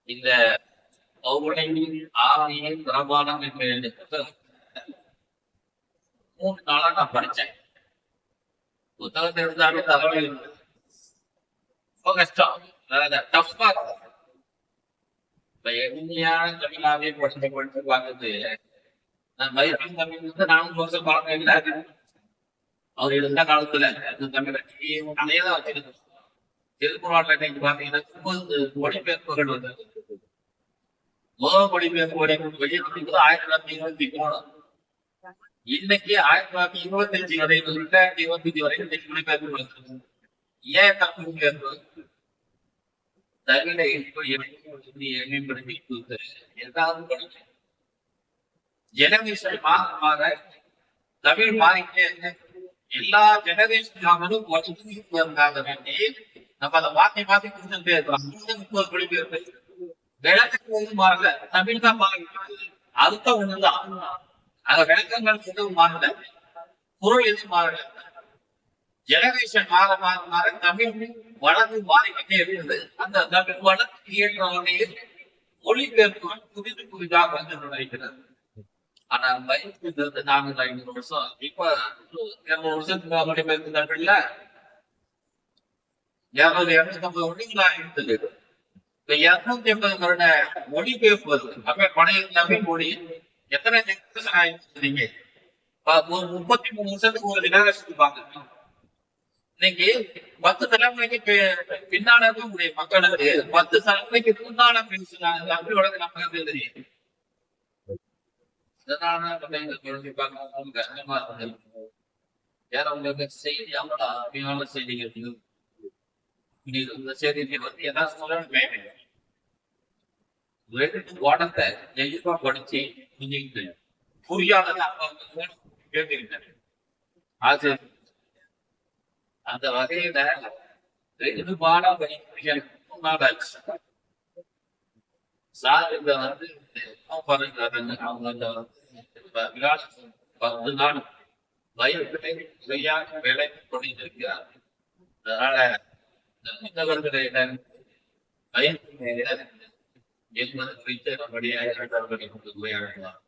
இந்த பௌர்ணமி ஆவியை பிரபானம் என்ற எழுத்து 3 நாளா நான் படிச்சேன். புத்தகத்தை இருந்தாலே தகவல் ரொம்ப கஷ்டம். டஃப்பா இருக்கும். இப்ப எளிமையான தமிழாவே படிச்சு படிச்சு பார்த்துட்டு நான் பைபிள் தமிழ் வந்து 4 வருஷம் பழக்கம். அவர் எழுந்த காலத்துல அந்த தமிழ் அதையதான் வச்சிருக்கோம். திருக்குறள் இன்னைக்கு பாத்தீங்கன்னா 30 மொழிபெயர்ப்புகள் வந்தது. முதல் மொழிபெயர்ப்பு வெளியிட்டு 1923. இன்னைக்கு 1925 வரை 2025 வரை இன்னைக்கு மொழிபெயர்ப்பு வந்தது. ஏன் தமிழ் மொழிபெயர்ப்பு தமிழை எளிமைப்படுத்தி எல்லாரும் படிக்கும். ஜெனரேஷன் மாற தமிழ் மாறிட்டே எல்லா ஜெனரேஷன் வந்தாங்க வேண்டி நம்ம அதை மாத்தி மாத்தி கொடுத்துட்டே இருக்கிறோம். 30 மொழிபெயர்ப்பு விளக்கங்கள் மாறல, தமிழ் தான் மாறிட்டு அர்த்தம் ஒண்ணுதான். அந்த விளக்கங்கள் எதுவும் மாறல, பொருள் எதுவும் மாறல. ஜெனரேஷன் மாற மாற மாற தமிழ் வளர்ந்து மாறிக்கிட்டே இருக்குது. அந்த தமிழ் வளர்ச்சி ஏற்ற வகையில் மொழிபெயர்ப்பு புதிது புதிதாக வந்து நுழைகிறது. ஆனா பயிற்சி 400-500 வருஷம், இப்ப 200 வருஷத்துக்கு மொழிபெயர்ப்பு தமிழ்ல 200-250 வருடங்களா இருந்தது. இப்ப 250 வருட மொழிபெயர்ப்பு வருது. அப்ப பழைய தமிழ் மொழி எத்தனை ஜெனரேஷன் ஆயிருந்தீங்க? 33 வருஷத்துக்கு ஒரு ஜெனரேஷன் இருப்பாங்க. இன்னைக்கு 10 தலைமுறைக்கு பின்னால இருக்கக்கூடிய மக்களுக்கு 10 தலைமுறைக்கு முன்னால தமிழ் வழக்கு நமக்கு தெரியும். செய்தி அவ்வளவு அருமையான செய்திகள். இந்த செய்தியை வந்து எதாவது சொல்லணும். பாடத்தை தெளிவா படிச்சு புரியாத கேட்டுக்கிட்டேன். அது அந்த வகையில 2 பாடம் சார் இத வந்து அவங்க அந்த 10 நாள் வயிற்றை நிறையாக வேலை கொண்டிருக்கிறார். அதனால வயிற்று என்பது குறித்து நம்முடைய இரண்டாவது உரையாடலாம்.